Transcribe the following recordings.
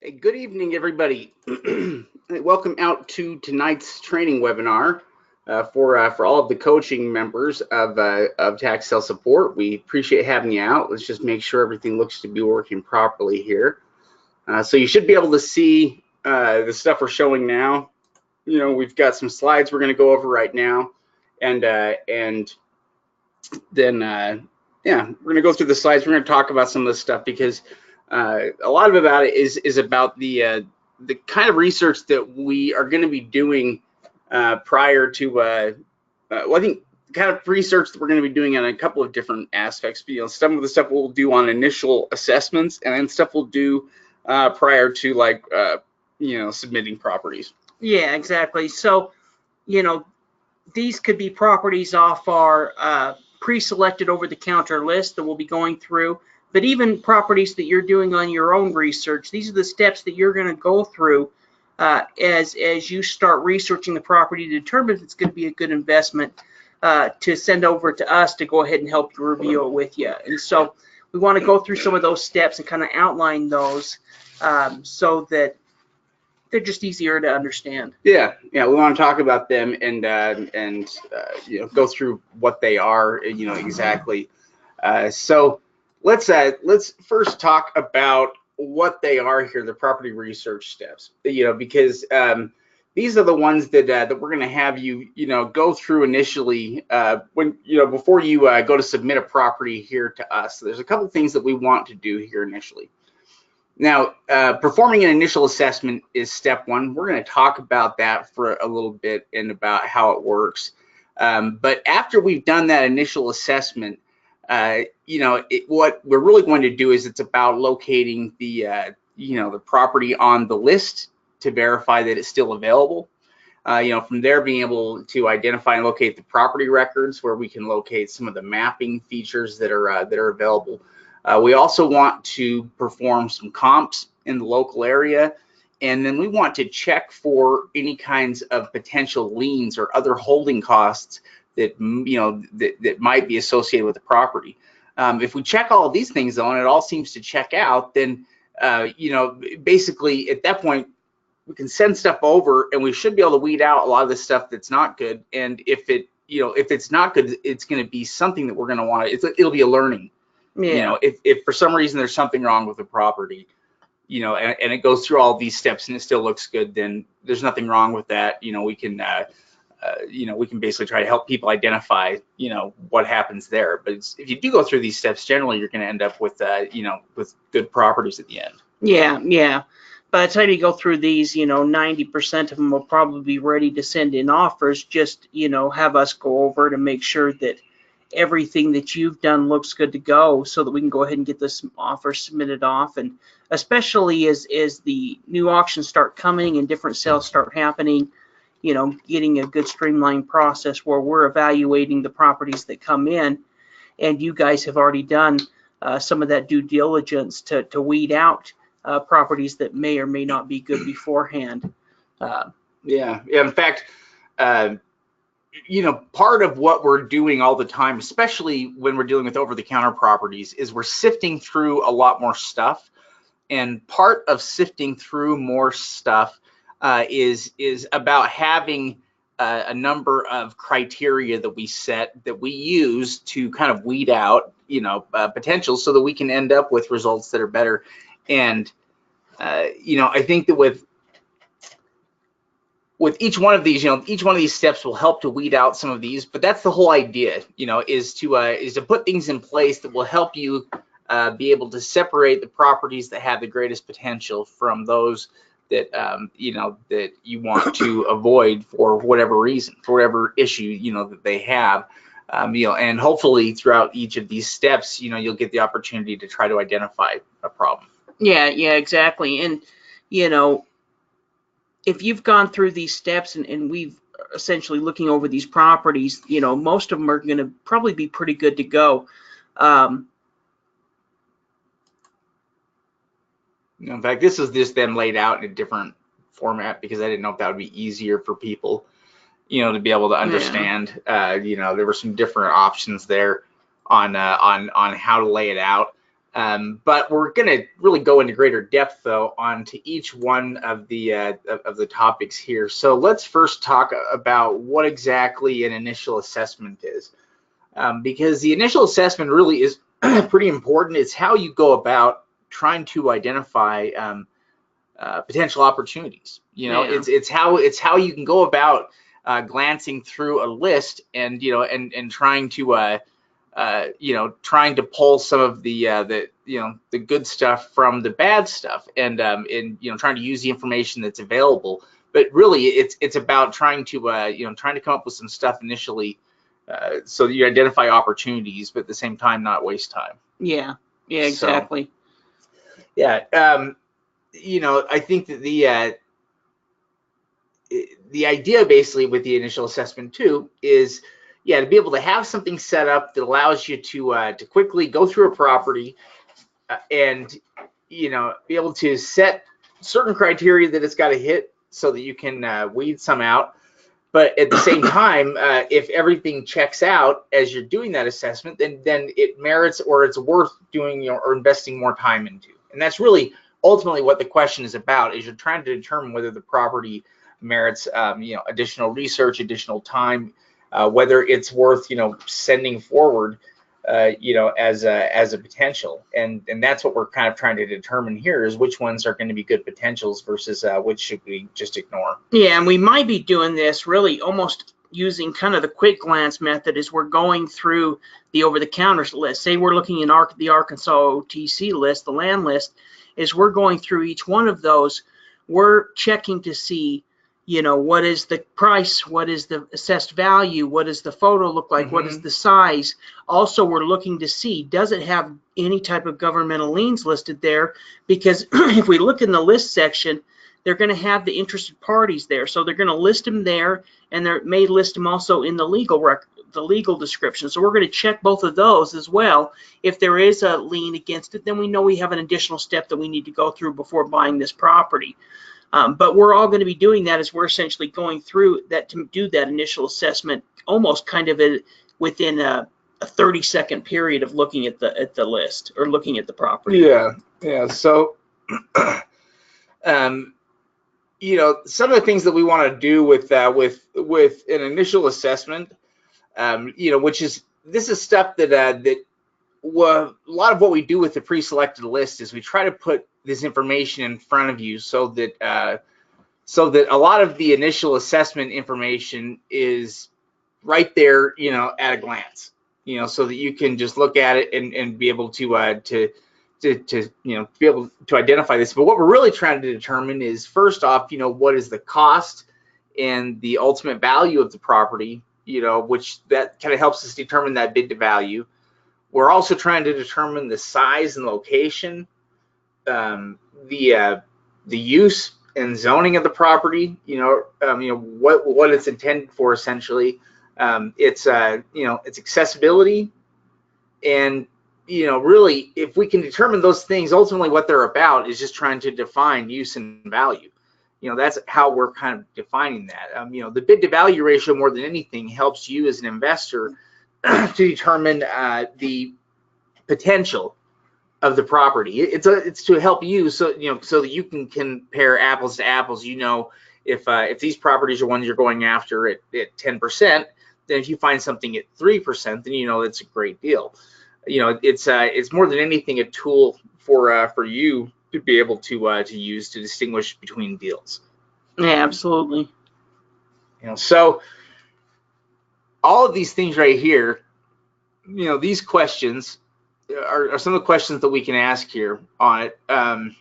Hey, good evening, everybody. Welcome out to tonight's training webinar for all of the coaching members of Tax Sale Support. We appreciate having you out. Let's just make sure everything looks to be working properly here. So you should be able to see the stuff we're showing now. You know, we've got some slides we're going to go over right now, and then yeah, we're going to go through the slides. We're going to talk about some of this stuff because a lot of about it is about the kind of research that we are going to be doing prior to well, I think kind of research that we're going to be doing on a couple of different aspects. You know, some of the stuff we'll do on initial assessments, and then stuff we'll do prior to like you know, submitting properties. Yeah, exactly. So, you know, these could be properties off our pre-selected over-the-counter list that we'll be going through. But even properties that you're doing on your own research, these are the steps that you're going to go through as you start researching the property to determine if it's going to be a good investment to send over to us to go ahead and help you review it with you. And so we want to go through some of those steps and kind of outline those so that they're just easier to understand. Yeah, we want to talk about them and you know, go through what they are, you know, exactly. So let's first talk about what they are here, the property research steps. You know, because these are the ones that that we're going to have you, you know, go through initially when, you know, before you go to submit a property here to us. So there's a couple things that we want to do here initially. Now, performing an initial assessment is step one. We're going to talk about that for a little bit and about how it works. But after we've done that initial assessment, you know, what we're really going to do is it's about locating the, you know, the property on the list to verify that it's still available. You know, from there being able to identify and locate the property records where we can locate some of the mapping features that are available. We also want to perform some comps in the local area, and then we want to check for any kinds of potential liens or other holding costs that, you know, that might be associated with the property. If we check all of these things though, and it all seems to check out, then you know, basically at that point we can send stuff over, and we should be able to weed out a lot of the stuff that's not good. And if it, you know, if it's not good, it's going to be something that we're going to want to. It'll be a learning. Yeah. You know, if for some reason there's something wrong with the property, you know, and it goes through all these steps and it still looks good, then there's nothing wrong with that. You know, we can, you know, we can basically try to help people identify, you know, what happens there. But if you do go through these steps, generally you're going to end up with, you know, with good properties at the end. Yeah. By the time you go through these, you know, 90% of them will probably be ready to send in offers. Just, you know, have us go over to make sure that everything that you've done looks good to go so that we can go ahead and get this offer submitted off. And especially as the new auctions start coming and different sales start happening, you know, getting a good streamlined process where we're evaluating the properties that come in, and you guys have already done some of that due diligence to weed out properties that may or may not be good beforehand. Yeah. In fact, you know, part of what we're doing all the time, especially when we're dealing with over-the-counter properties, is we're sifting through a lot more stuff. And part of sifting through more stuff is about having a number of criteria that we set, that we use to kind of weed out, you know, potential, so that we can end up with results that are better. And you know, I think that with each one of these, you know, each one of these steps will help to weed out some of these, but that's the whole idea, you know, is to put things in place that will help you be able to separate the properties that have the greatest potential from those that, you know, that you want to avoid for whatever reason, for whatever issue, you know, that they have. You know, and hopefully throughout each of these steps, you know, you'll get the opportunity to try to identify a problem. Yeah, exactly. And, you know, if you've gone through these steps and we've essentially looking over these properties, you know, most of them are going to probably be pretty good to go. In fact, this is just them laid out in a different format because I didn't know if that would be easier for people, you know, to be able to understand. Yeah. You know, there were some different options there on how to lay it out. But we're going to really go into greater depth, though, onto each one of the topics here. So let's first talk about what exactly an initial assessment is, because the initial assessment really is pretty important. It's how you go about trying to identify potential opportunities. It's how you can go about glancing through a list and trying to trying to pull some of the good stuff from the bad stuff, and trying to use the information that's available. But really, it's about trying to trying to come up with some stuff initially, so that you identify opportunities, but at the same time not waste time. Yeah, exactly. So, yeah, I think that the idea basically with the initial assessment too is, to be able to have something set up that allows you to quickly go through a property, and be able to set certain criteria that it's got to hit so that you can weed some out. But at the same time, if everything checks out as you're doing that assessment, then it merits, or it's worth doing or investing more time into. And that's really ultimately what the question is about, is you're trying to determine whether the property merits additional research, additional time, whether it's worth sending forward as a potential. And that's what we're kind of trying to determine here, is which ones are going to be good potentials versus which should we just ignore. Yeah, and we might be doing this really almost using kind of the quick glance method, as we're going through the over-the-counter list. Say we're looking in the Arkansas OTC list, the land list. As we're going through each one of those, we're checking to see, what is the price, what is the assessed value, what does the photo look like, what is the size. Also, we're looking to see, does it have any type of governmental liens listed there? Because if we look in the list section, they're going to have the interested parties there. So they're going to list them there, and they may list them also in the legal description. So we're going to check both of those as well. If there is a lien against it, then we know we have an additional step that we need to go through before buying this property. But we're all going to be doing that as we're essentially going through that to do that initial assessment, almost kind of within a 30-second period of looking at the list or looking at the property. Yeah. So, some of the things that we want to do with an initial assessment, which is, this is stuff that a lot of what we do with the pre-selected list is we try to put this information in front of you, so that a lot of the initial assessment information is right there, at a glance, so that you can just look at it and be able to be able to identify this. But what we're really trying to determine is, first off, what is the cost and the ultimate value of the property, which that kind of helps us determine that bid to value. We're also trying to determine the size and location, the use and zoning of the property, what it's intended for, essentially. It's accessibility, and really, if we can determine those things, ultimately what they're about is just trying to define use and value. That's how we're kind of defining that. The bid to value ratio, more than anything, helps you as an investor to determine the potential of the property. It's to help you, so that you can compare apples to apples. If these properties are ones you're going after at 10%, then if you find something at 3%, then that's a great deal. It's more than anything a tool for you to be able to use to distinguish between deals. Yeah, absolutely. So all of these things right here, these questions are some of the questions that we can ask here on it. And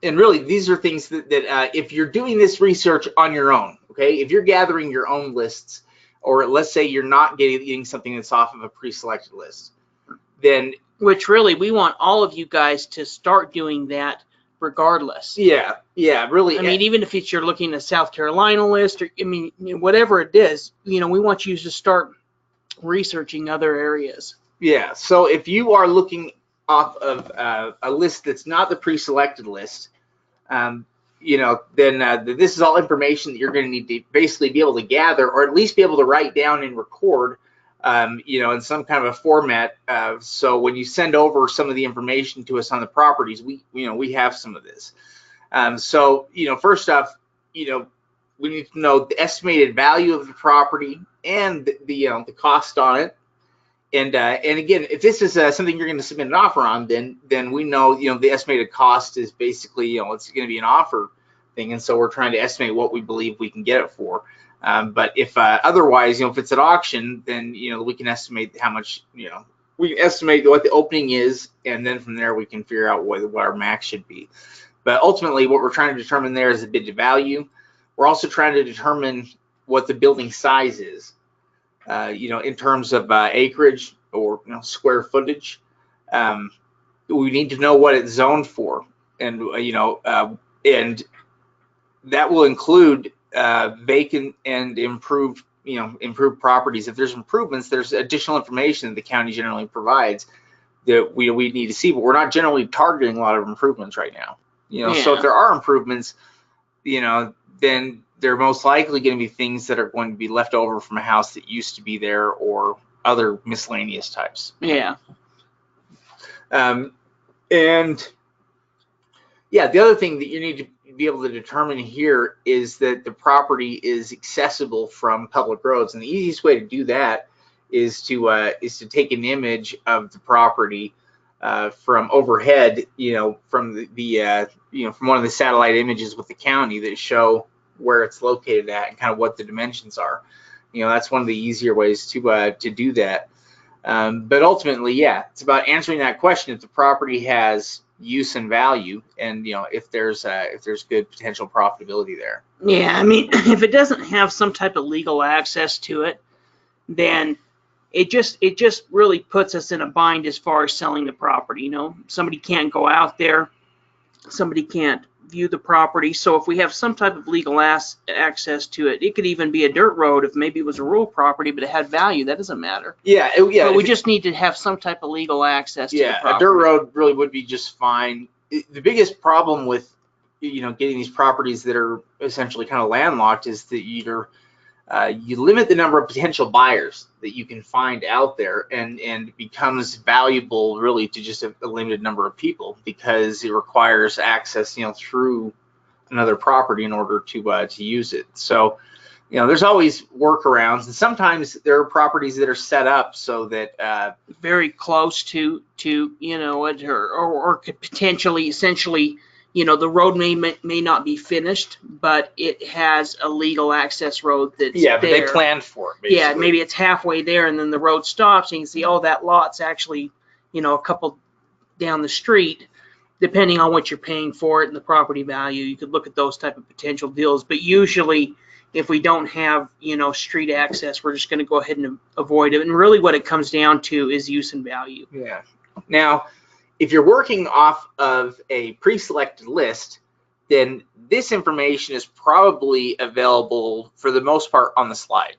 really, these are things that if you're doing this research on your own, okay, if you're gathering your own lists, or let's say you're not getting something that's off of a pre-selected list, then, which really, we want all of you guys to start doing that regardless. Yeah, really. I mean, even if you're looking at a South Carolina list, or whatever it is, we want you to start researching other areas. Yeah, so if you are looking off of a list that's not the pre-selected list, then this is all information that you're going to need to basically be able to gather, or at least be able to write down and record in some kind of a format. So when you send over some of the information to us on the properties, we have some of this. So first off, we need to know the estimated value of the property and the cost on it. And again, if this is something you're going to submit an offer on, then we know the estimated cost is basically it's going to be an offer thing, and so we're trying to estimate what we believe we can get it for. But if otherwise, if it's at auction, then we can estimate how much we can estimate what the opening is, and then from there we can figure out what our max should be. But ultimately, what we're trying to determine there is the bid to value. We're also trying to determine what the building size is. In terms of acreage or square footage. We need to know what it's zoned for, and and that will include vacant and improved properties. If there's improvements, there's additional information that the county generally provides that we need to see, but we're not generally targeting a lot of improvements right now. So if there are improvements, then they're most likely going to be things that are going to be left over from a house that used to be there or other miscellaneous types. Yeah. And yeah, the other thing that you need to be able to determine here is that the property is accessible from public roads, and the easiest way to do that is to take an image of the property from overhead, from the from one of the satellite images with the county that show where it's located at and kind of what the dimensions are. That's one of the easier ways to do that. But ultimately, yeah, it's about answering that question if the property has use and value, and if there's good potential profitability there. Yeah, I mean, if it doesn't have some type of legal access to it, then it just really puts us in a bind as far as selling the property. Somebody can't go out there, somebody can't view the property. So if we have some type of legal access to it, it could even be a dirt road if maybe it was a rural property, but it had value. That doesn't matter. Yeah. But we just need to have some type of legal access to the property. A dirt road really would be just fine. The biggest problem with getting these properties that are essentially kind of landlocked is that you limit the number of potential buyers that you can find out there, and it becomes valuable really to just a limited number of people because it requires access through another property in order to use it. So there's always workarounds, and sometimes there are properties that are set up so that very close to it, or could potentially essentially the road may not be finished, but it has a legal access road that's but they planned for it, basically. Yeah, maybe it's halfway there and then the road stops and you can see, oh, that lot's actually, a couple down the street, depending on what you're paying for it and the property value. You could look at those type of potential deals, but usually if we don't have, street access, we're just going to go ahead and avoid it. And really what it comes down to is use and value. Yeah. Now, if you're working off of a pre-selected list, then this information is probably available for the most part on the slide.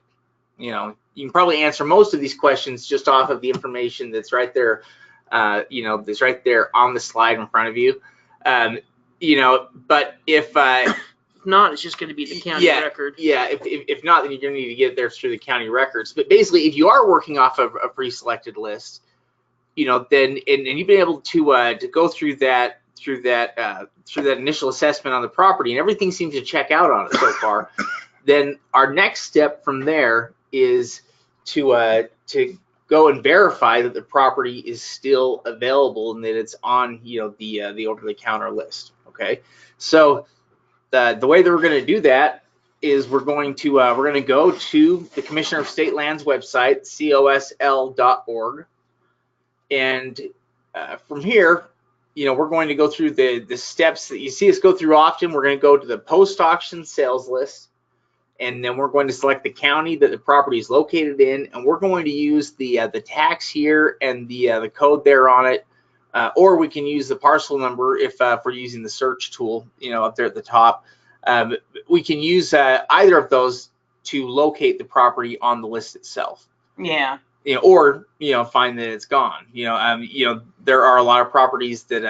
You can probably answer most of these questions just off of the information that's right there, that's right there on the slide in front of you. But if not, it's just going to be the county record. Yeah, if not, then you're going to need to get it there through the county records. But basically, if you are working off of a pre-selected list, then and you've been able to go through that initial assessment on the property, and everything seems to check out on it so far, then our next step from there is to go and verify that the property is still available and that it's on the over-the-counter list. Okay, so the way that we're going to do that is we're going to go to the Commissioner of State Lands website, cosl.org. And from here, we're going to go through the steps that you see us go through often. We're going to go to the post-auction sales list, and then we're going to select the county that the property is located in, and we're going to use the tax here and the code there on it, or we can use the parcel number if we're using the search tool, up there at the top. We can use either of those to locate the property on the list itself. Yeah. Or find that it's gone. There are a lot of properties that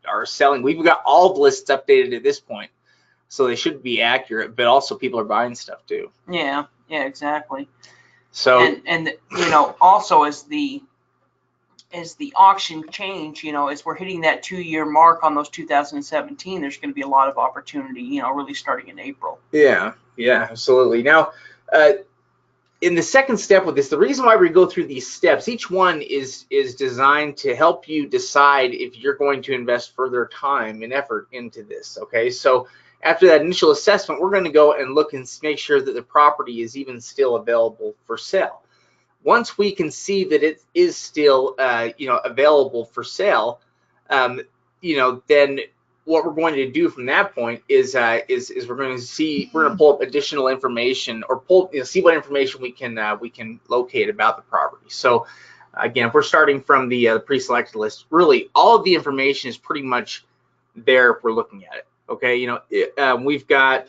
are selling. We've got all the lists updated at this point, so they should be accurate. But also, people are buying stuff too. Yeah, exactly. So and also as the auction change, as we're hitting that 2-year mark on those 2017, there's going to be a lot of opportunity, really starting in April. yeah, absolutely. Now, in the second step with this, the reason why we go through these steps, each one is designed to help you decide if you're going to invest further time and effort into this. Okay, so after that initial assessment, we're going to go and look and make sure that the property is even still available for sale. Once we can see that it is still available for sale, then what we're going to do from that point is we're going to pull up additional information, or see what information we can locate about the property. So again, if we're starting from the pre-selected list, really all of the information is pretty much there if we're looking at it. Okay, we've got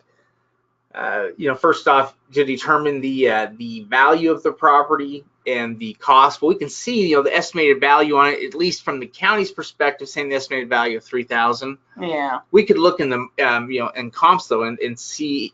first off, to determine the value of the property and the cost. But we can see, the estimated value on it, at least from the county's perspective, saying the estimated value of $3,000. Yeah. We could look in the in comps though, and see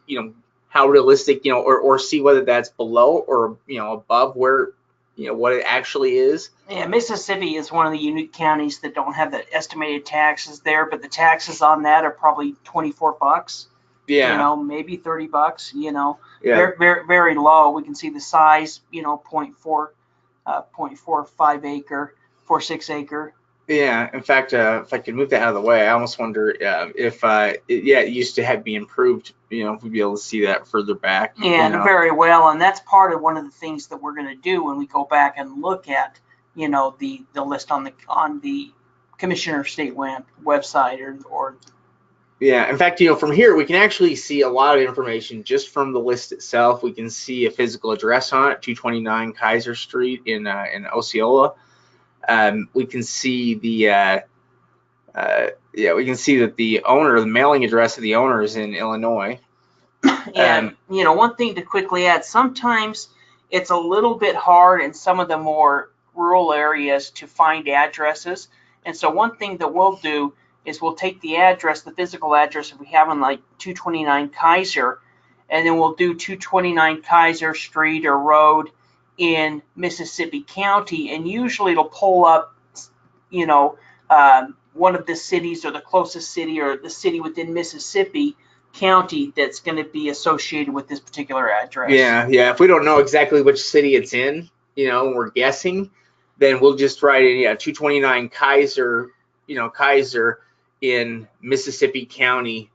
how realistic, or see whether that's below or above where what it actually is. Yeah, Mississippi is one of the unique counties that don't have the estimated taxes there, but the taxes on that are probably $24. Yeah. Maybe $30. Yeah. Very, very, very low. We can see the size, 0.45 acre, 0.46 acre. Yeah. In fact, if I could move that out of the way, I almost wonder if it used to be improved. If we'd be able to see that further back. Yeah, very well, and that's part of one of the things that we're going to do when we go back and look at, the list on the Commissioner of State website or. Yeah, in fact, from here we can actually see a lot of information just from the list itself. We can see a physical address on it, 229 Kaiser Street in Osceola. We can see the that the owner, the mailing address of the owner, is in Illinois. And one thing to quickly add: sometimes it's a little bit hard in some of the more rural areas to find addresses, and so one thing that we'll do is we'll take the address, the physical address if we have on like 229 Kaiser, and then we'll do 229 Kaiser Street or Road in Mississippi County, and usually it'll pull up, one of the cities or the closest city or the city within Mississippi County that's going to be associated with this particular address. Yeah. If we don't know exactly which city it's in, we're guessing, then we'll just write in 229 Kaiser, Kaiser in Mississippi County,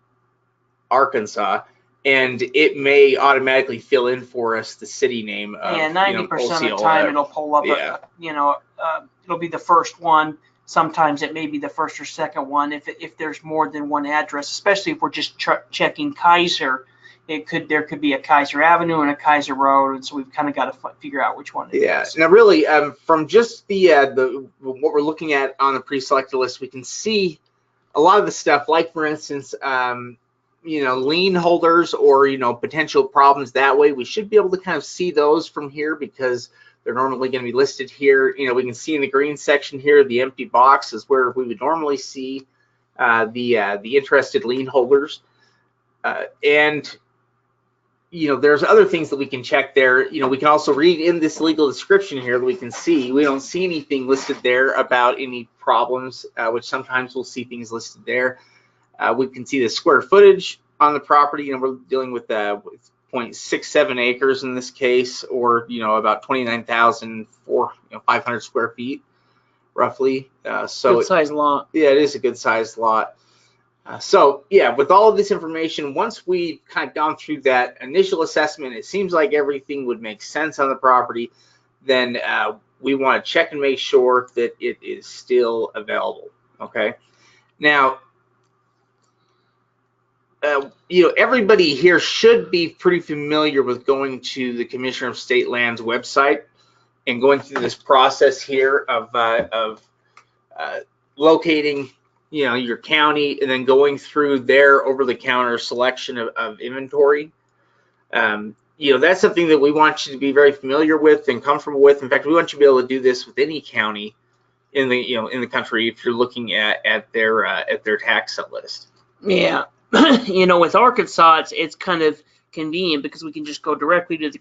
Arkansas, and it may automatically fill in for us the city name of, 90% of the time it'll pull up. It'll be the first one. Sometimes it may be the first or second one if there's more than one address, especially if we're just checking Kaiser. There could be a Kaiser Avenue and a Kaiser Road, and so we've kind of got to figure out which one it is. Now really, from just the what we're looking at on the pre-selected list, we can see a lot of the stuff, like for instance, lien holders or potential problems that way. We should be able to kind of see those from here because they're normally going to be listed here. We can see in the green section here, the empty box is where we would normally see the interested lien holders, and there's other things that we can check there. We can also read in this legal description here that we can see. We don't see anything listed there about any problems, which sometimes we'll see things listed there. We can see the square footage on the property. We're dealing with 0.67 acres in this case, or about 29,500 square feet, roughly. So good sized lot. Yeah, it is a good sized lot. With all of this information, once we've kind of gone through that initial assessment, it seems like everything would make sense on the property, then we want to check and make sure that it is still available. Okay. Now, everybody here should be pretty familiar with going to the Commissioner of State Lands website and going through this process here of locating your county, and then going through their over-the-counter selection of inventory. That's something that we want you to be very familiar with and comfortable with. In fact, we want you to be able to do this with any county in the country if you're looking at their tax set list. Yeah, with Arkansas, it's kind of convenient because we can just go directly to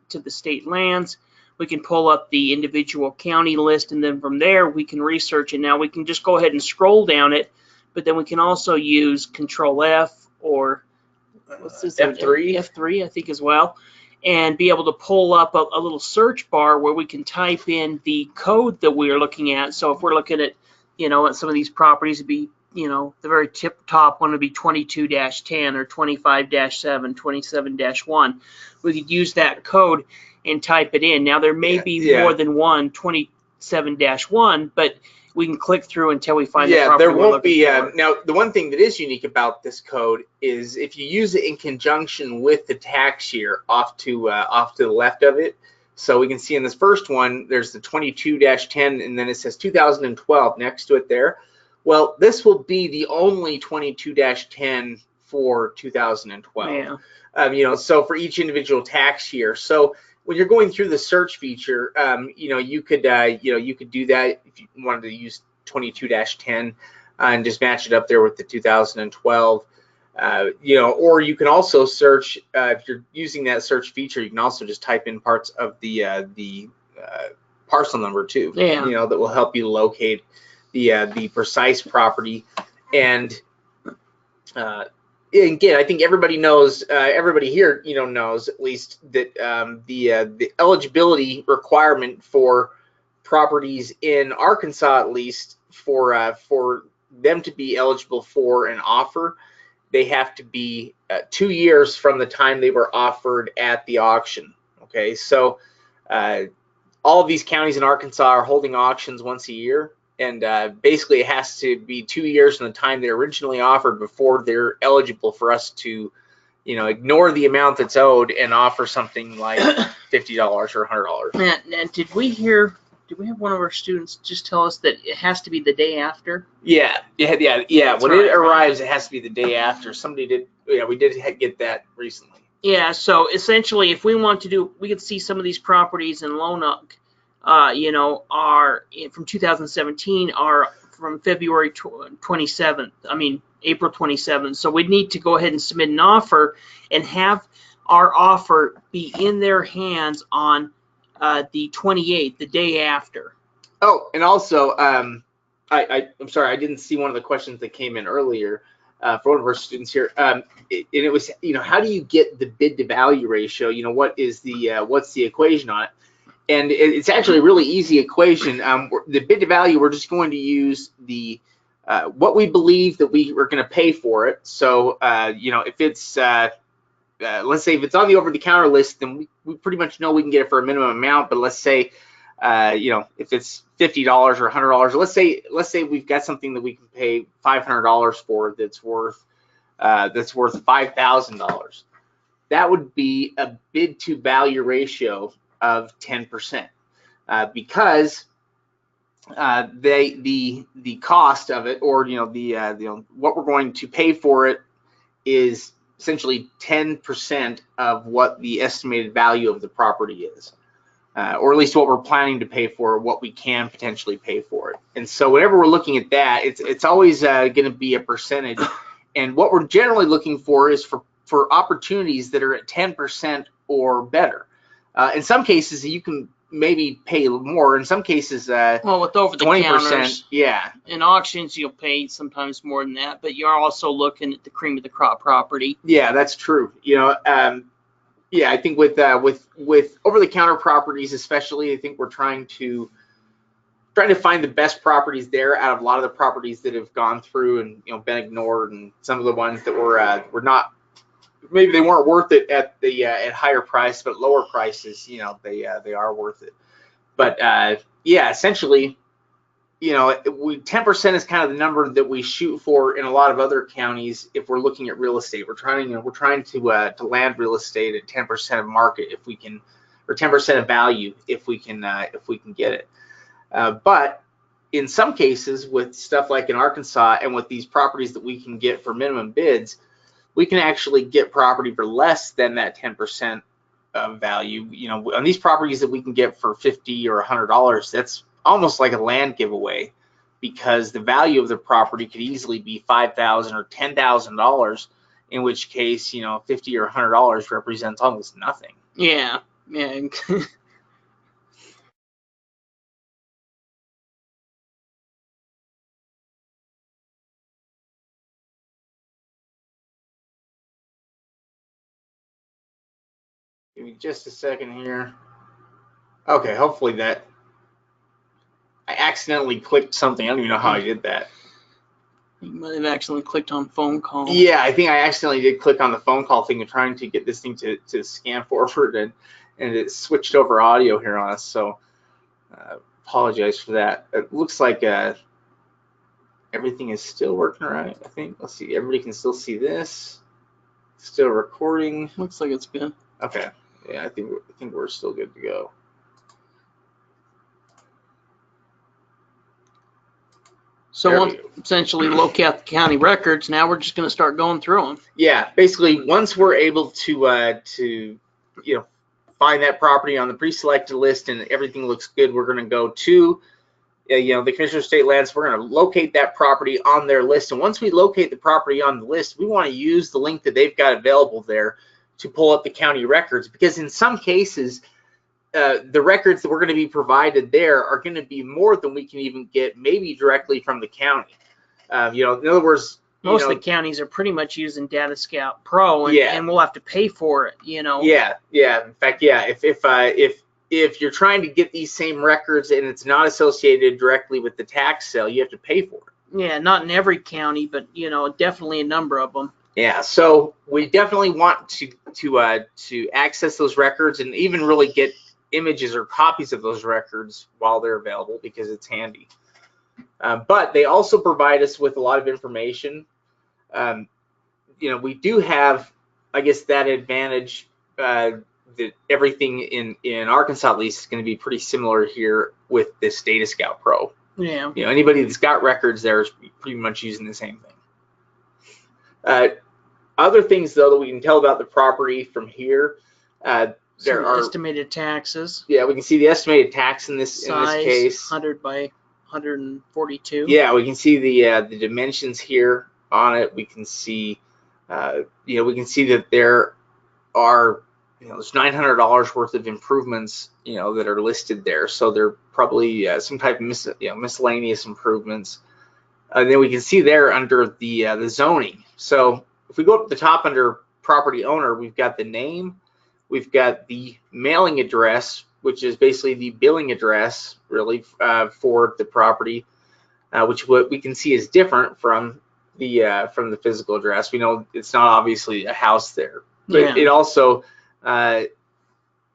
to the state lands. We can pull up the individual county list, and then from there we can research it. Now we can just go ahead and scroll down it, but then we can also use Control F or what's this? F3. F3, I think, as well, and be able to pull up a little search bar where we can type in the code that we are looking at. So if we're looking at, at some of these properties, it'd be, the very top one would be 22-10 or 25-7, 27-1. We could use that code and type it in. Now there may be more than one 27-1, but we can click through until we find the property. There won't be. Now, the one thing that is unique about this code is if you use it in conjunction with the tax year off to the left of it. So we can see in this first one, there's the 22-10, and then it says 2012 next to it there. Well, this will be the only 22-10 for 2012. Yeah. So for each individual tax year. So when you're going through the search feature, you could do that if you wanted to use 22-10 and just match it up there with the 2012. Or you can also search if you're using that search feature. You can also just type in parts of the parcel number too. Yeah. That will help you locate the precise property. And again, I think everybody knows, everybody here, knows at least that the eligibility requirement for properties in Arkansas, at least for them to be eligible for an offer, they have to be 2 years from the time they were offered at the auction. Okay, so all of these counties in Arkansas are holding auctions once a year. And basically, it has to be 2 years from the time they're originally offered before they're eligible for us to, ignore the amount that's owed and offer something like $50 or $100. And did we have one of our students just tell us that it has to be the day after? Yeah. When it arrives, it has to be the day after. Somebody did. Yeah, we did get that recently. Yeah. So essentially, if we want to do, we could see some of these properties in Lonoc. Are from 2017 are from February 27th. April 27th. So we need to go ahead and submit an offer and have our offer be in their hands on the 28th, the day after. Oh, and also, I'm sorry, I didn't see one of the questions that came in earlier for one of our students here. It was, how do you get the bid to value ratio? What is what's the equation on it? And it's actually a really easy equation. The bid to value, we're just going to use the what we believe that we are going to pay for it. So, if it's, let's say if it's on the over-the-counter list, then we pretty much know we can get it for a minimum amount. But let's say, if it's $50 or $100, let's say we've got something that we can pay $500 for that's worth $5,000. That would be a bid to value ratio of 10%, because the cost of it, or what we're going to pay for it, is essentially 10% of what the estimated value of the property is, or at least what we're planning to pay for, what we can potentially pay for it. And so whenever we're looking at that, it's always going to be a percentage. And what we're generally looking for is for opportunities that are at 10% or better. In some cases, you can maybe pay more. In some cases, well, with over the 20%, counters, yeah. In auctions, you'll pay sometimes more than that, but you're also looking at the cream of the crop property. Yeah, that's true. I think with over-the-counter properties, especially, I think we're trying to find the best properties there out of a lot of the properties that have gone through and been ignored, and some of the ones that were not. Maybe they weren't worth it at higher price, but lower prices, they are worth it. But essentially, 10% is kind of the number that we shoot for in a lot of other counties. If we're looking at real estate, we're trying to land real estate at 10% of market if we can, or 10% of value if we can get it. But in some cases, with stuff like in Arkansas and with these properties that we can get for minimum bids, we can actually get property for less than that 10% of value. On these properties that we can get for $50 or $100, that's almost like a land giveaway, because the value of the property could easily be $5,000 or $10,000, in which case, $50 or $100 represents almost nothing. Yeah, Yeah. Give me just a second here. Okay, hopefully that. I accidentally clicked something. I don't even know how I did that. You might have accidentally clicked on phone call. Yeah, I think I accidentally did click on the phone call thing and trying to get this thing to scan forward, and it switched over audio here on us. So apologize for that. It looks like everything is still working right. I think. Let's see. Everybody can still see this. Still recording. Looks like it's good. Okay. Yeah, I think we're still good to go. So once essentially locate the county records, now we're just going to start going through them. Yeah, basically once we're able to find that property on the pre-selected list and everything looks good, we're going to go to the Commissioner of State Lands. We're going to locate that property on their list, and once we locate the property on the list, we want to use the link that they've got available there to pull up the county records, because in some cases the records that we're going to be provided there are going to be more than we can even get maybe directly from the county. In other words, most of the counties are pretty much using Data Scout Pro, and we'll have to pay for it. Yeah. In fact, yeah. If you're trying to get these same records and it's not associated directly with the tax sale, you have to pay for it. Yeah, not in every county, but definitely a number of them. Yeah, so we definitely want to access those records and even really get images or copies of those records while they're available, because it's handy. But they also provide us with a lot of information. We do have, I guess, that advantage that everything in Arkansas at least is going to be pretty similar here with this Data Scout Pro. Yeah. Anybody that's got records there is pretty much using the same thing. Other things, though, that we can tell about the property from here, there are estimated taxes. Yeah, we can see the estimated tax in this Size, case. 100 by 142. Yeah, we can see the dimensions here on it. We can see, we can see that there are, there's $900 worth of improvements, that are listed there. So they're probably some type of miscellaneous improvements. Then we can see there under the zoning. So if we go up to the top under property owner, we've got the name, we've got the mailing address, which is basically the billing address, really, for the property, which what we can see is different from the physical address. We know it's not obviously a house there, but it also, I'm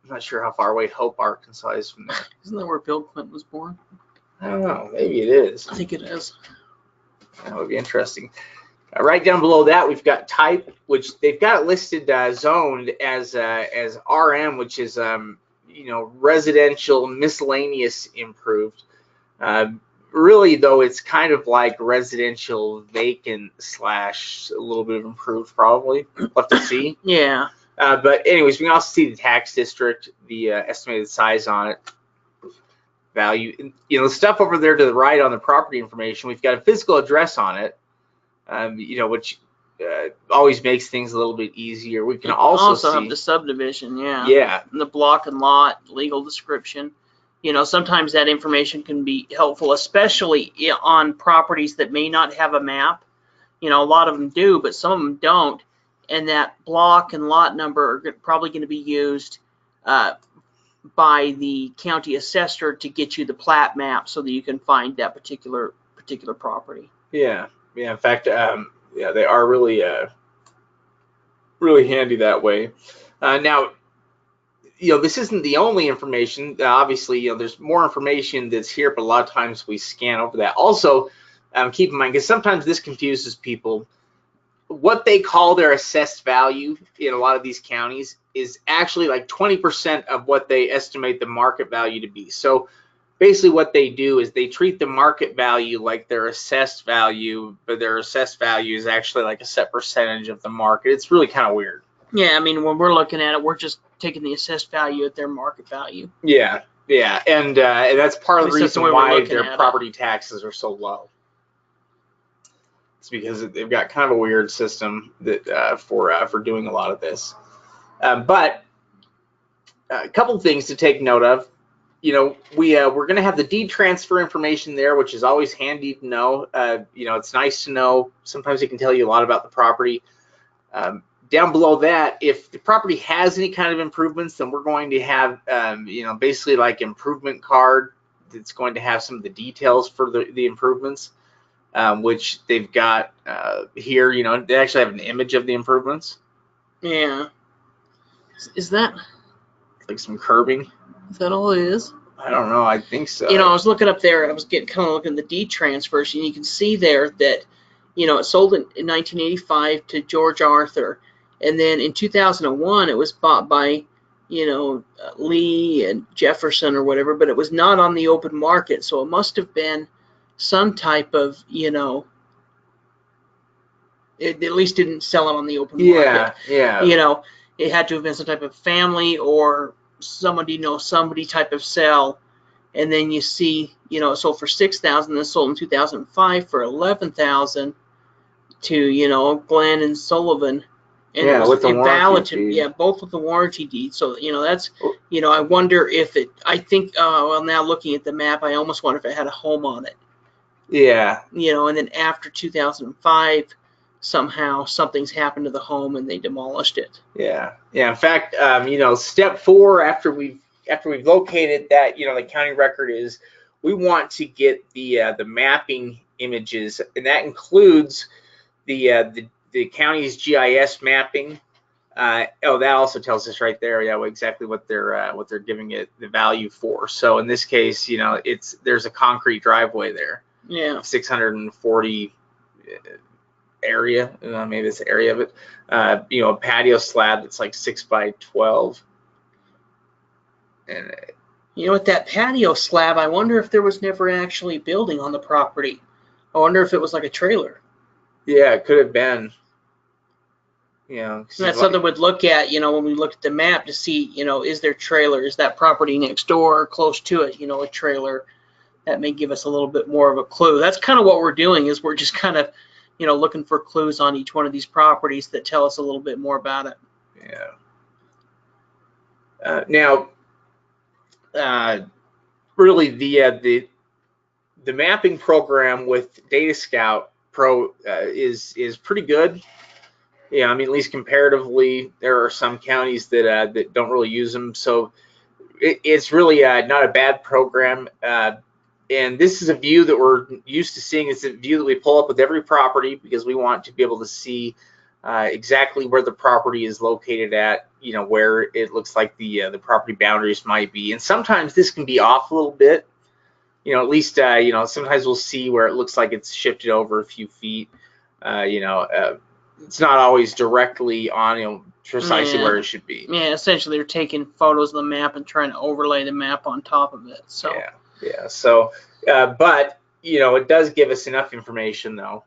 not sure how far away Hope, Arkansas is from there. Isn't that where Bill Clinton was born? I don't know. Maybe it is. I think it is. That would be interesting. Right down below that, we've got type, which they've got listed zoned as RM, which is residential miscellaneous improved. Really, though, it's kind of like residential vacant / a little bit of improved, probably. We'll have to see. Yeah. But anyways, we can also see the tax district, the estimated size on it, value. The stuff over there to the right on the property information, we've got a physical address on it. Which always makes things a little bit easier. We can also see, have the subdivision, yeah, and the block and lot, legal description. Sometimes that information can be helpful, especially on properties that may not have a map. A lot of them do, but some of them don't. And that block and lot number are probably going to be used by the county assessor to get you the plat map so that you can find that particular property. Yeah. In fact, they are really really handy that way. Now, this isn't the only information. Obviously, there's more information that's here, but a lot of times we scan over that. Also, keep in mind, because sometimes this confuses people, what they call their assessed value in a lot of these counties is actually like 20% of what they estimate the market value to be. So basically what they do is they treat the market value like their assessed value, but their assessed value is actually like a set percentage of the market. It's really kind of weird. Yeah, I mean, when we're looking at it, we're just taking the assessed value at their market value. Yeah, and that's part of the reason why their property taxes are so low. It's because they've got kind of a weird system that for doing a lot of this. But a couple things to take note of. We're going to have the deed transfer information there, which is always handy to know. It's nice to know. Sometimes it can tell you a lot about the property. Down below that, if the property has any kind of improvements, then we're going to have, basically like improvement card that's going to have some of the details for the improvements, which they've got here. They actually have an image of the improvements. Yeah. Is that like some curbing? Is that all it is? I don't know. I think so. I was looking up there. I was kind of looking at the deed transfers, and you can see there that, it sold in 1985 to George Arthur, and then in 2001 it was bought by, Lee and Jefferson or whatever, but it was not on the open market, so it must have been some type of, it at least didn't sell it on the open market. Yeah. It had to have been some type of family or somebody type of sell. And then you see, it sold for $6,000, then sold in 2005 for $11,000 to, Glenn and Sullivan. And it was with the warranty deed. Yeah, both with the warranty deed. So, that's, I wonder if now looking at the map, I almost wonder if it had a home on it. Yeah. And then after 2005, somehow something's happened to the home and they demolished it. Yeah. In fact, step 4 after we've located that, the county record is we want to get the mapping images, and that includes the county's GIS mapping. That also tells us right there, exactly what they're giving it the value for. So in this case, there's a concrete driveway there. Yeah. 640 area, maybe it's the area of it. A patio slab that's like 6 by 12. And with that patio slab, I wonder if there was never actually building on the property. I wonder if it was like a trailer. Yeah, it could have been. That's something we'd look at, when we look at the map to see, is there trailer? Is that property next door or close to it, a trailer? That may give us a little bit more of a clue. That's kind of what we're doing, is we're just kind of, looking for clues on each one of these properties that tell us a little bit more about it. Yeah. Now, really the mapping program with Data Scout Pro is pretty good. At least comparatively, there are some counties that don't really use them, so it's really not a bad program. And this is a view that we're used to seeing. It's a view that we pull up with every property because we want to be able to see exactly where the property is located at, where it looks like the property boundaries might be. And sometimes this can be off a little bit. At least, sometimes we'll see where it looks like it's shifted over a few feet. It's not always directly on, precisely where it should be. Yeah, essentially they're taking photos of the map and trying to overlay the map on top of it. So. Yeah. So, but it does give us enough information though,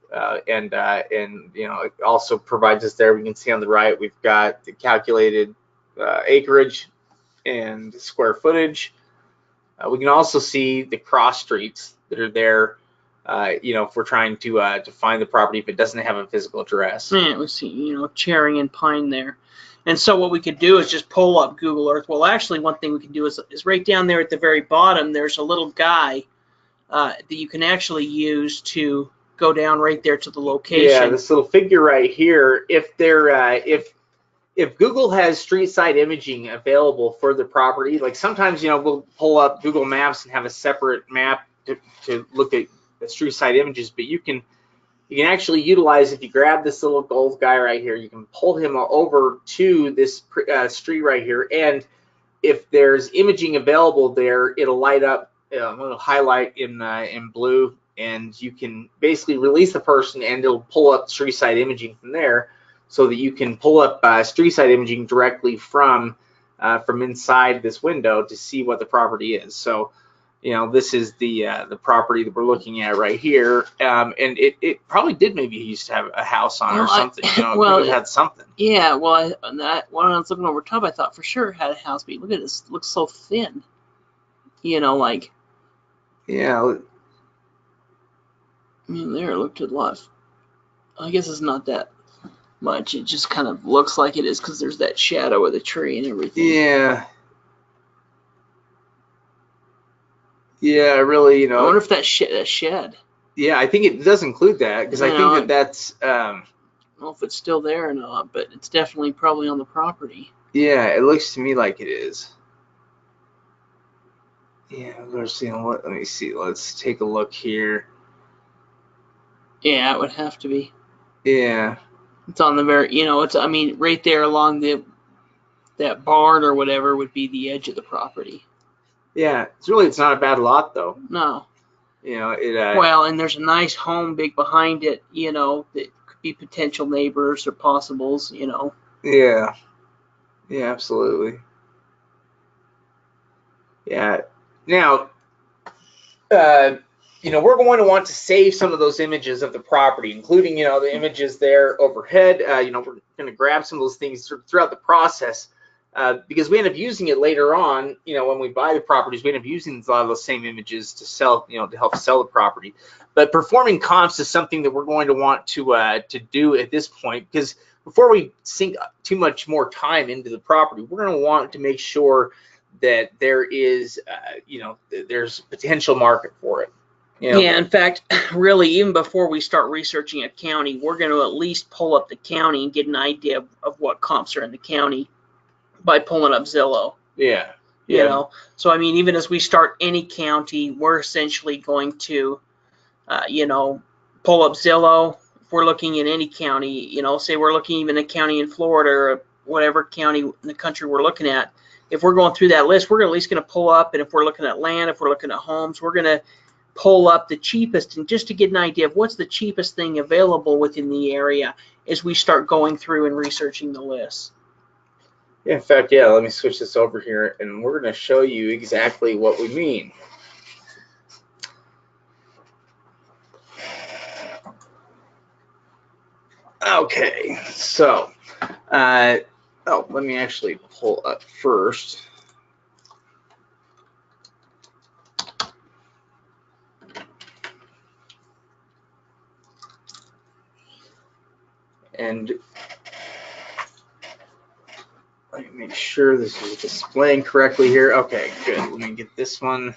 and it also provides us there. We can see on the right we've got the calculated acreage and square footage. We can also see the cross streets that are there. If we're trying to find the property if it doesn't have a physical address. Yeah, we see Cherry and Pine there. And so what we could do is just pull up Google Earth. Well, actually, one thing we can do is right down there at the very bottom, there's a little guy that you can actually use to go down right there to the location. Yeah, this little figure right here. If Google has street side imaging available for the property, like sometimes we'll pull up Google Maps and have a separate map to look at the street side images, but you can actually utilize, if you grab this little gold guy right here, you can pull him over to this street right here, and if there's imaging available there, it'll light up, it'll highlight in blue, and you can basically release the person and it'll pull up street side imaging from there, so that you can pull up street side imaging directly from inside this window to see what the property is. So this is the property that we're looking at right here, and it probably did maybe used to have a house on it or something. It could have had something. Yeah, well, when I was looking over top, I thought for sure it had a house, but look at this, it looks so thin. Like. Yeah. There it looked a lot. I guess it's not that much. It just kind of looks like it is because there's that shadow of the tree and everything. Yeah. Yeah, really, I wonder if that shed. Yeah, I think it does include that, because I think that that's. I don't know if it's still there or not, but it's definitely probably on the property. Yeah, it looks to me like it is. Yeah, let me see. Let's take a look here. Yeah, it would have to be. Yeah. It's on the very, it's, I mean, right there along that barn or whatever would be the edge of the property. Yeah, it's not a bad lot though. No. It. Well, and there's a nice home big behind it, that could be potential neighbors or possibles. Yeah. Yeah, absolutely. Yeah. Now, we're going to want to save some of those images of the property, including, the images there overhead. We're going to grab some of those things throughout the process, because we end up using it later on. When we buy the properties, we end up using a lot of those same images to sell, to help sell the property. But performing comps is something that we're going to want to do at this point, because before we sink too much more time into the property, we're going to want to make sure that there is, there's potential market for it. Yeah, in fact, really, even before we start researching a county, we're going to at least pull up the county and get an idea of what comps are in the county by pulling up Zillow. Yeah. So I mean, even as we start any county, we're essentially going to, pull up Zillow. If we're looking in any county, say we're looking even a county in Florida or whatever county in the country we're looking at, if we're going through that list, we're at least going to pull up, and if we're looking at land, if we're looking at homes, we're going to pull up the cheapest, and just to get an idea of what's the cheapest thing available within the area as we start going through and researching the list. Yeah, in fact, yeah, let me switch this over here, and we're going to show you exactly what we mean. Okay, so, let me actually pull up first. And let me make sure this is displaying correctly here. Okay, good. Let me get this one.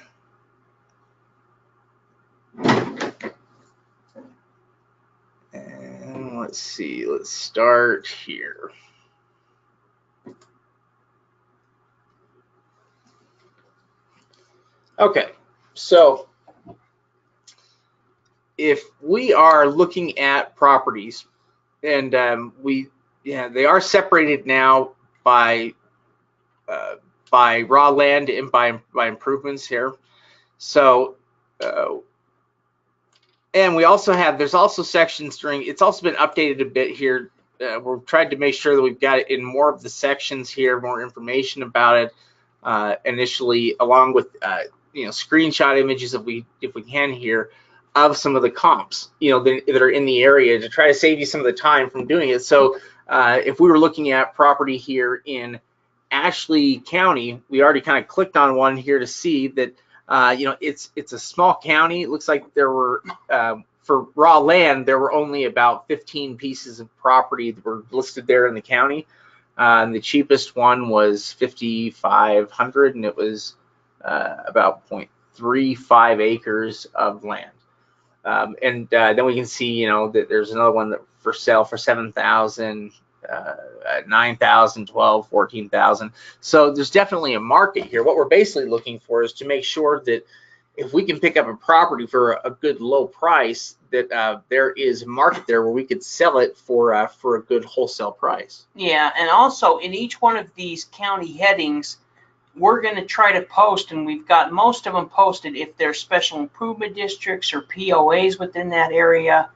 And let's see, let's start here. Okay, so if we are looking at properties, and they are separated now by raw land and by improvements here. So, and we also have, there's also sections it's also been updated a bit here. We've tried to make sure that we've got it in more of the sections here, more information about it initially, along with screenshot images if we can here, of some of the comps that are in the area, to try to save you some of the time from doing it. So if we were looking at property here in Ashley County, we already kind of clicked on one here to see that it's a small county. It looks like there were for raw land, there were only about 15 pieces of property that were listed there in the county. And the cheapest one was 5,500, and it was about 0.35 acres of land. And then we can see, that there's another one that for sale for 7,000, 9,000, 12, 14,000. So there's definitely a market here. What we're basically looking for is to make sure that if we can pick up a property for a good low price, that there is a market there where we could sell it for a good wholesale price. Yeah, and also in each one of these county headings, we're going to try to post, and we've got most of them posted, if there's special improvement districts or POAs within that area.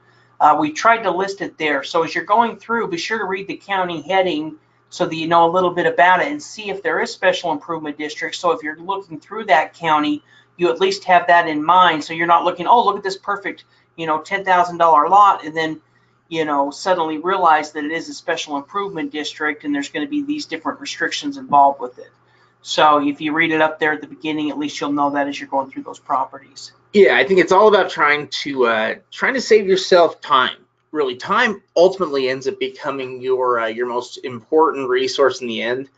We tried to list it there. So as you're going through, be sure to read the county heading so that you know a little bit about it, and see if there is special improvement districts. So if you're looking through that county, you at least have that in mind. So you're not looking, oh, look at this perfect, $10,000 lot, and then, suddenly realize that it is a special improvement district and there's going to be these different restrictions involved with it. So if you read it up there at the beginning, at least you'll know that as you're going through those properties. Yeah, I think it's all about trying to save yourself time. Really, time ultimately ends up becoming your most important resource in the end.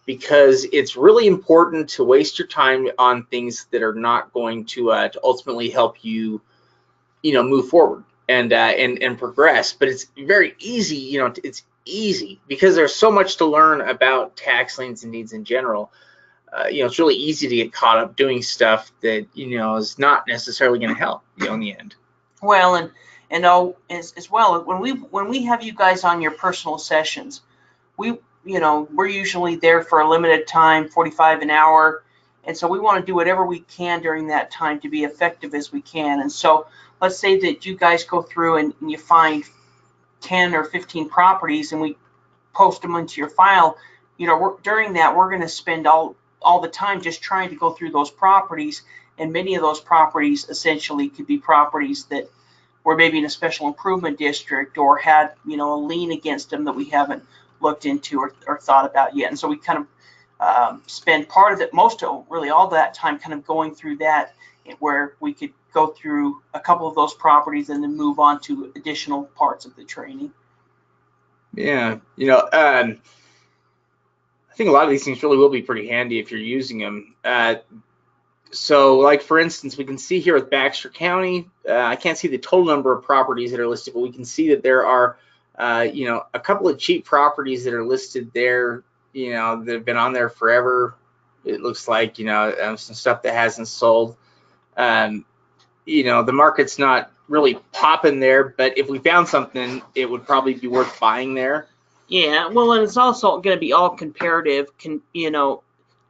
because it's really important to waste your time on things that are not going to ultimately help you, move forward and progress. But it's very easy, it's easy because there's so much to learn about tax liens and deeds in general. It's really easy to get caught up doing stuff that is not necessarily going to help in the end. Well, and as well, when we have you guys on your personal sessions, we're usually there for a limited time, 45 an hour, and so we want to do whatever we can during that time to be effective as we can. And so let's say that you guys go through and you find 10 or 15 properties and we post them into your file. During that, we're going to spend all the time just trying to go through those properties, and many of those properties essentially could be properties that were maybe in a special improvement district or had a lien against them that we haven't looked into or thought about yet. And so we kind of spend part of it, really all that time kind of going through that, where we could go through a couple of those properties and then move on to additional parts of the training. Yeah, I think a lot of these things really will be pretty handy if you're using them. So, like for instance, we can see here with Baxter County, I can't see the total number of properties that are listed, but we can see that there are, a couple of cheap properties that are listed there, that have been on there forever. It looks like, some stuff that hasn't sold. The market's not really popping there, but if we found something, it would probably be worth buying there. Yeah, well, and it's also going to be all comparative,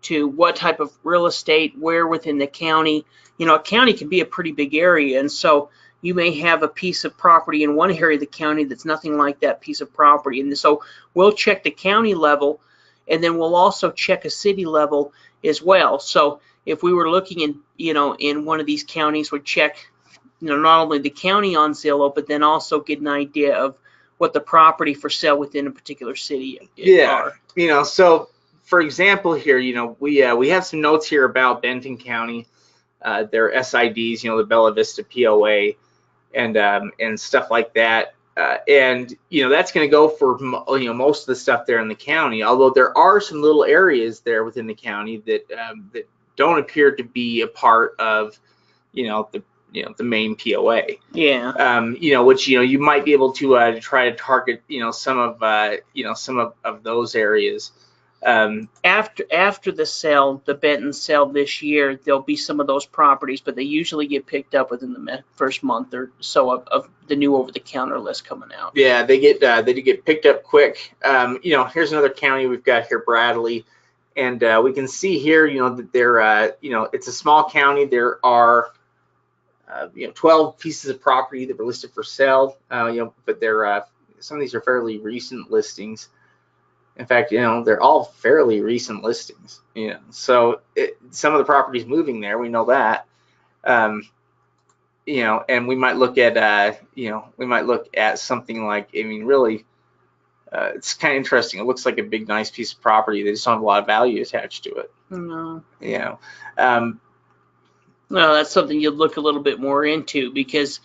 to what type of real estate, where within the county. A county can be a pretty big area, and so you may have a piece of property in one area of the county that's nothing like that piece of property. And so we'll check the county level, and then we'll also check a city level as well. So if we were looking in one of these counties, we'd check not only the county on Zillow, but then also get an idea of what the property for sale within a particular city are. So for example here, we have some notes here about Benton County, their SIDs, the Bella Vista POA, and stuff like that. And that's going to go for most of the stuff there in the county. Although there are some little areas there within the county that don't appear to be a part of the main POA. Yeah. Which you might be able to try to target some of those areas. After the sale, the Benton sale this year, there'll be some of those properties, but they usually get picked up within the first month or so of the new over-the-counter list coming out. Yeah, they get picked up quick. Here's another county we've got here, Bradley, and we can see here, that there, it's a small county. There are 12 pieces of property that were listed for sale. But they're some of these are fairly recent listings. In fact, they're all fairly recent listings. So some of the properties moving there, we know that. And we might look at something like, really, it's kind of interesting. It looks like a big, nice piece of property. They just don't have a lot of value attached to it. No. No, that's something you'd look a little bit more into, because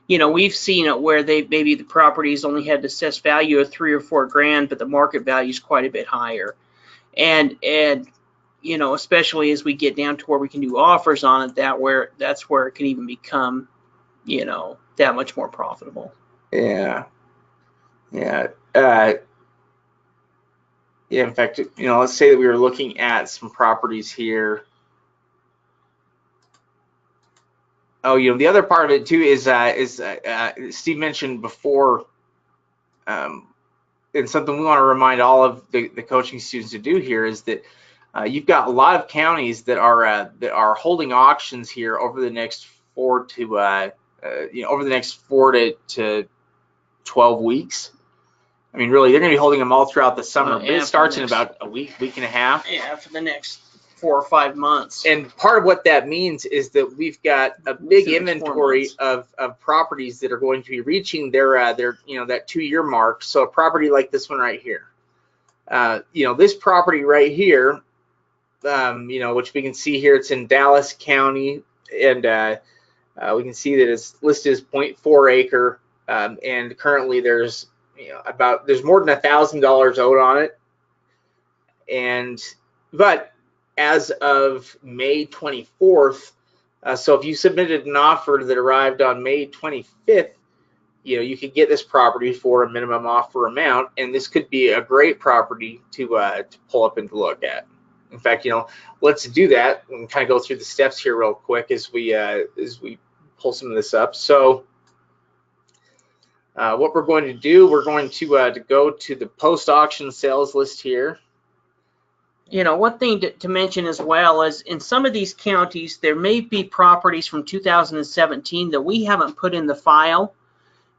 we've seen it where maybe the properties only had assessed value of $3 or $4 grand, but the market value is quite a bit higher. And especially as we get down to where we can do offers on it, that's where it can even become, that much more profitable. Yeah. In fact, let's say that we were looking at some properties here. Oh, the other part of it too is Steve mentioned before, and something we want to remind all of the coaching students to do here is that you've got a lot of counties that are holding auctions here over the next 4 to 12 weeks. Really, they're going to be holding them all throughout the summer. But it starts in about a week and a half. Yeah, for the next 4 or 5 months. And part of what that means is that we've got a big inventory of properties that are going to be reaching their that 2-year mark. So a property like this one right here, this property right here, which we can see here, it's in Dallas County, and we can see that it's listed as 0.4 acre, and currently there's there's more than $1,000 owed on it, and But as of May 24th, so if you submitted an offer that arrived on May 25th, you could get this property for a minimum offer amount, and this could be a great property to pull up and to look at. In fact, let's do that and kind of go through the steps here real quick as we pull some of this up. So what we're going to do, we're going to go to the post-auction sales list here. One thing to mention as well is in some of these counties, there may be properties from 2017 that we haven't put in the file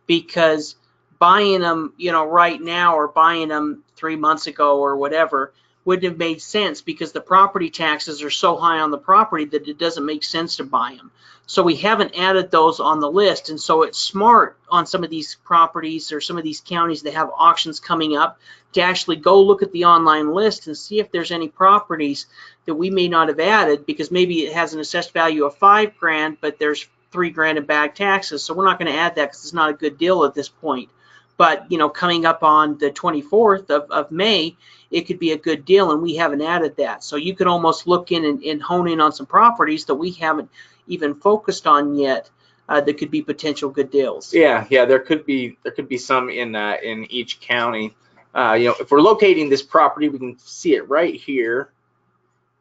because buying them, right now or buying them 3 months ago or whatever wouldn't have made sense because the property taxes are so high on the property that it doesn't make sense to buy them. So we haven't added those on the list, and so it's smart on some of these properties or some of these counties that have auctions coming up to actually go look at the online list and see if there's any properties that we may not have added because maybe it has an assessed value of $5,000, but there's $3,000 in back taxes. So we're not going to add that because it's not a good deal at this point. But coming up on the 24th of May, it could be a good deal, and we haven't added that. So you could almost look in and hone in on some properties that we haven't even focused on yet that could be potential good deals. Yeah, there could be some in each county. If we're locating this property, we can see it right here.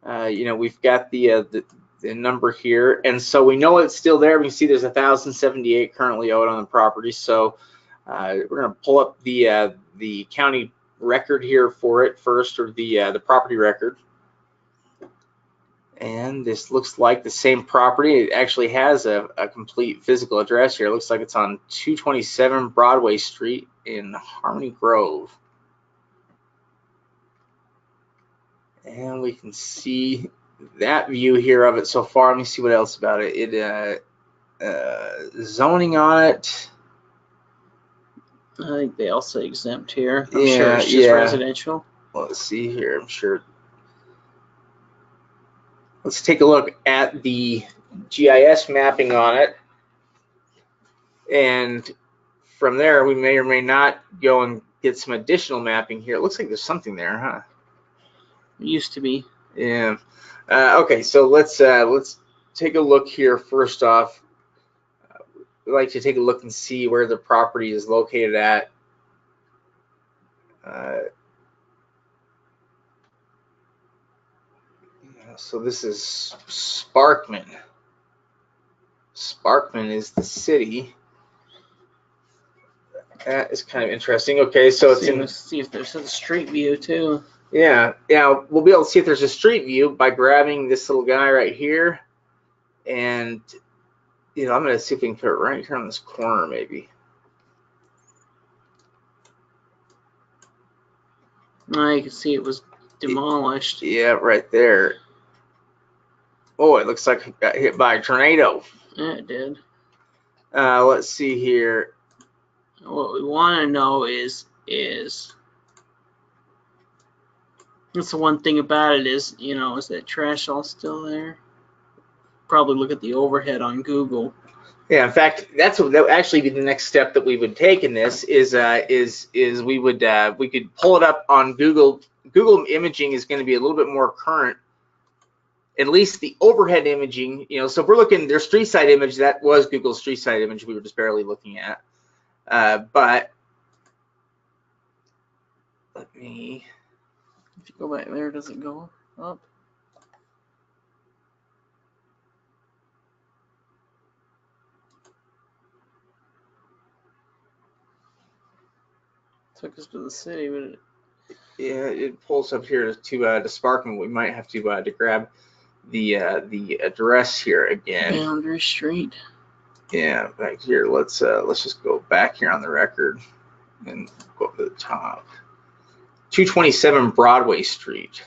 We've got the number here, and so we know it's still there. We can see there's 1,078 currently owed on the property. So we're going to pull up the county record here for it first, or the property record. And this looks like the same property. It actually has a complete physical address here. It looks like it's on 227 Broadway Street in Harmony Grove. And we can see that view here of it so far. Let me see what else about it. Zoning on it. I think they also exempt here. I'm sure it's just residential. Let's see here. I'm sure. Let's take a look at the GIS mapping on it. And from there, we may or may not go and get some additional mapping here. It looks like there's something there, huh? It used to be. Yeah. Okay, so let's take a look here first off. I'd like to take a look and see where the property is located at. So this is Sparkman. Sparkman is the city. That is kind of interesting. Okay, so let's see if there's a street view too. Yeah, we'll be able to see if there's a street view by grabbing this little guy right here, and I'm going to see if we can put it right here on this corner, maybe. You can see it was demolished. Yeah, right there. Oh, it looks like it got hit by a tornado. Yeah, it did. Let's see here. What we want to know is that's the one thing about it is that trash all still there? Probably look at the overhead on Google. Yeah, in fact, that would actually be the next step that we would take in this is we could pull it up on Google. Google imaging is going to be a little bit more current, at least the overhead imaging. So if we're looking their street side image, that was Google's street side image we were just barely looking at. But let me. If you go back there, does it go up? Took us to the city, but it pulls up here to Sparkman. We might have to grab the address here again. Boundary Street. Yeah, back here. Let's just go back here on the record and go up to the top. 227 Broadway Street.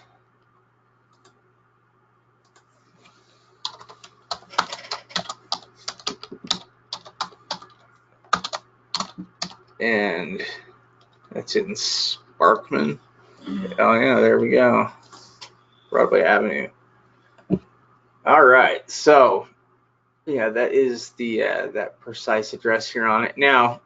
And that's in Sparkman. Oh yeah, there we go. Broadway Avenue. All right, so yeah, that is the that precise address here on it. Now,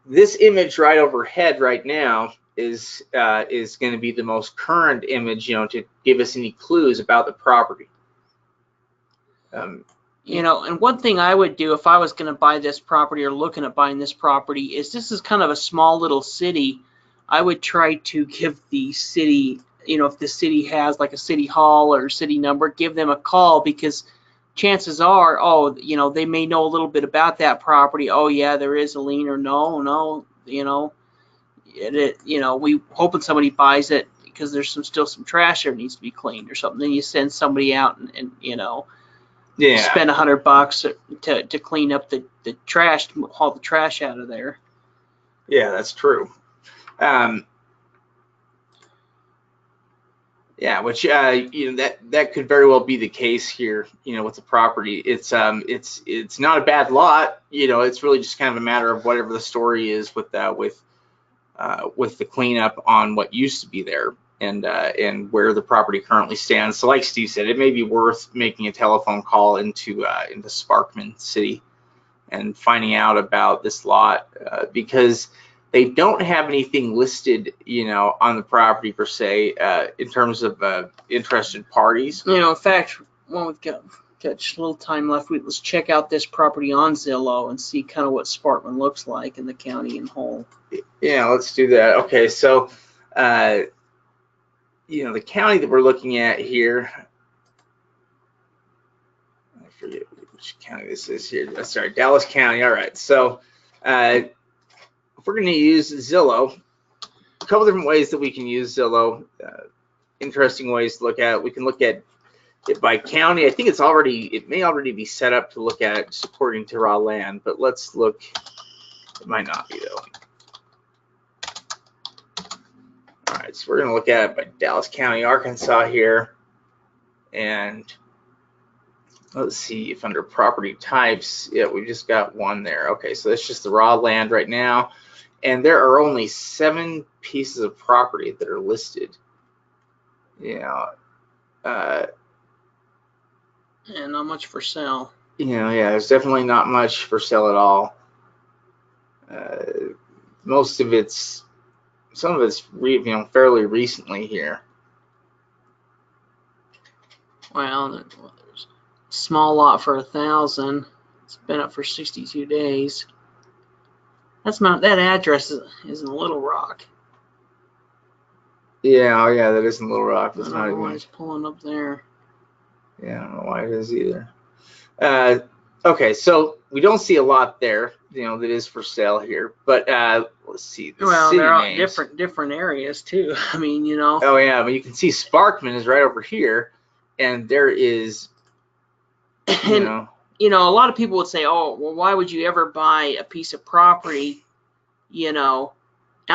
this image right overhead right now is going to be the most current image, to give us any clues about the property. And one thing I would do if I was going to buy this property or looking at buying this property is, this is kind of a small little city. I would try to give the city, if the city has like a city hall or city number, give them a call, because chances are, they may know a little bit about that property. Oh yeah, there is a lien, or no, we hoping somebody buys it because there's still some trash there needs to be cleaned or something. Then you send somebody out and spend $100 to clean up the trash, to haul the trash out of there. Yeah, that's true. Yeah, which that could very well be the case here. With the property, it's not a bad lot. It's really just kind of a matter of whatever the story is with the cleanup on what used to be there, and where the property currently stands. So, like Steve said, it may be worth making a telephone call into Sparkman City and finding out about this lot, because they don't have anything listed, on the property per se, in terms of interested parties. In fact, when we've got just a little time left, let's check out this property on Zillow and see kind of what Sparkman looks like in the county in whole. Yeah, let's do that. Okay, so the county that we're looking at here, I forget which county this is here. Sorry, Dallas County. All right, so if we're going to use Zillow, a couple different ways that we can use Zillow. Interesting ways to look at it. We can look at it by county. I think it may already be set up to look at it according to raw land, but let's look. It might not be though. All right, so we're going to look at it by Dallas County, Arkansas here, and let's see if under property types, yeah, we just got one there. Okay, so that's just the raw land right now, and there are only 7 pieces of property that are listed. Yeah. And not much for sale. Yeah, there's definitely not much for sale at all. Some of it's fairly recently here. Well, there's a small lot for 1,000. It's been up for 62 days. That address is in Little Rock. Yeah, that is in Little Rock. That's not even why it's pulling up there. Yeah, I don't know why it is either. Okay, so we don't see a lot there, that is for sale here. But let's see. Well, they're all different areas too. I mean, Oh yeah, but you can see Sparkman is right over here, and there is. A lot of people would say, "Oh, well, why would you ever buy a piece of property, out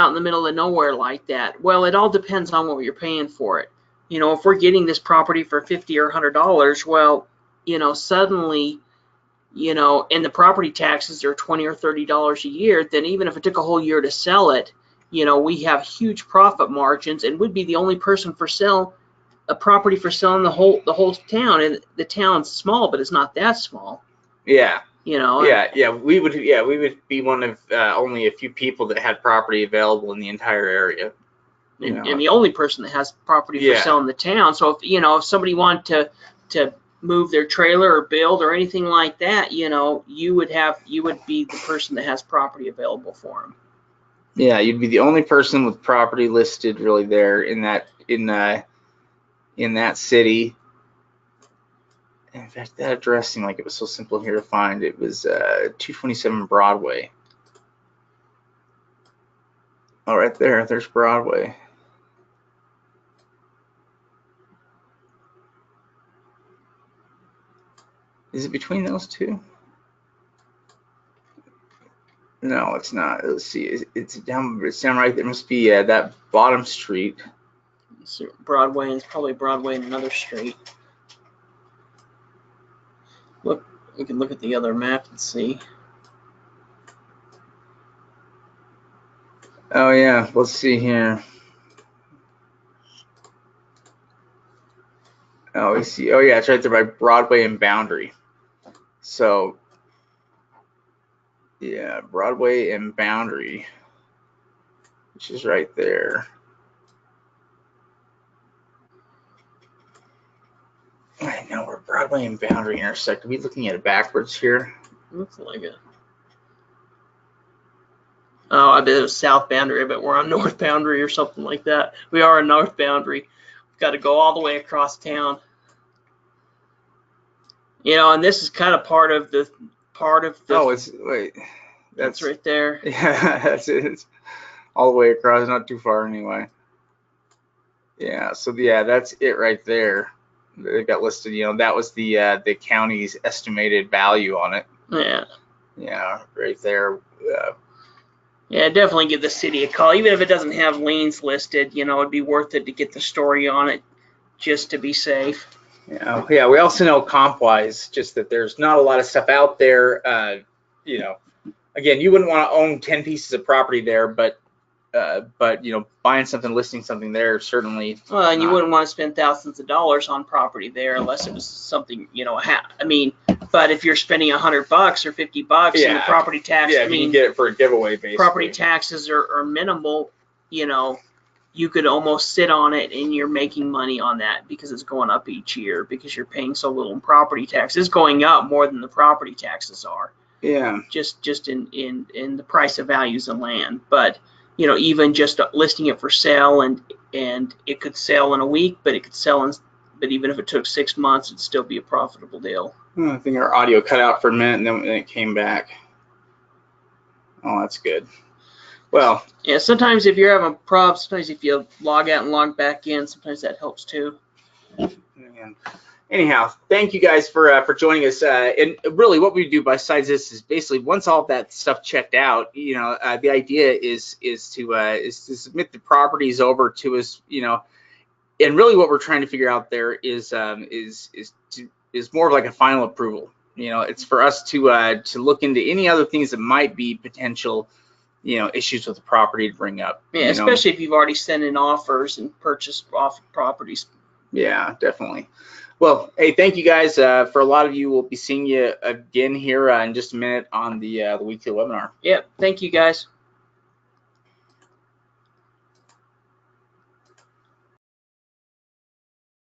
in the middle of nowhere like that?" Well, it all depends on what you're paying for it. If we're getting this property for $50 or $100, well, suddenly, and the property taxes are $20 or $30 a year, then even if it took a whole year to sell it, we have huge profit margins, and we'd be the only person a property for selling the whole town. And the town's small, but it's not that small. Yeah. Yeah, we would be one of only a few people that had property available in the entire area. And the only person that has property for sale in the town. So if somebody wanted to move their trailer or build or anything like that, you would be the person that has property available for them. Yeah, you'd be the only person with property listed really there in that city. In fact, that address seemed like it was so simple here to find. It was 227 Broadway. Oh, right there. There's Broadway. Is it between those two? No, it's not. Let's see. It's down right there. It must be that bottom street. Broadway, and it's probably Broadway and another street. Look, we can look at the other map and see. Oh yeah, let's see here. Oh, we see. Oh yeah, it's right there by Broadway and Boundary. So yeah, Broadway and Boundary. which is right there. I know where Broadway and Boundary intersect. Are we looking at it backwards here? Looks like it. Oh, I bet it was South Boundary. I bet we're on North Boundary or something like that. We are on North Boundary. We've got to go all the way across town. You know, and this is kind of part of the. Oh, wait. That's right there. Yeah, that's it. It's all the way across, not too far anyway. Yeah, so yeah, that's it right there. They got listed, you know, that was the county's estimated value on it. Yeah. Yeah, right there. Yeah, definitely give the city a call. Even if it doesn't have liens listed, you know, it'd be worth it to get the story on it just to be safe. Yeah, we also know comp-wise, just that there's not a lot of stuff out there. You know, again, you wouldn't want to own 10 pieces of property there, but you know, buying something, listing something there, certainly. Well, and you wouldn't want to spend thousands of dollars on property there unless it was something, you know, I mean, but if you're spending $100 or $50 and the property tax, yeah, I mean, you can get it for a giveaway, basically. Property taxes are minimal, you know, you could almost sit on it and you're making money on that because it's going up each year because you're paying so little in property taxes. Going up more than the property taxes are. Yeah. Just in the price of values of land, but you know, even just listing it for sale and it could sell in a week, but it could sell but even if it took 6 months, it'd still be a profitable deal. I think our audio cut out for a minute and then it came back. Oh, that's good. Well, yeah, sometimes if you're having problems, sometimes if you log out and log back in, sometimes that helps too. Anyhow, thank you guys for joining us. And really, what we do besides this is basically once all that stuff checked out, you know, the idea is to submit the properties over to us, you know, and really what we're trying to figure out there is more of like a final approval. You know, it's for us to look into any other things that might be potential, you know, issues with the property to bring up. Yeah, especially if you've already sent in offers and purchased off properties. Yeah, definitely. Well, hey, thank you guys. For a lot of you, we'll be seeing you again here in just a minute on the weekly webinar. Yep, thank you guys.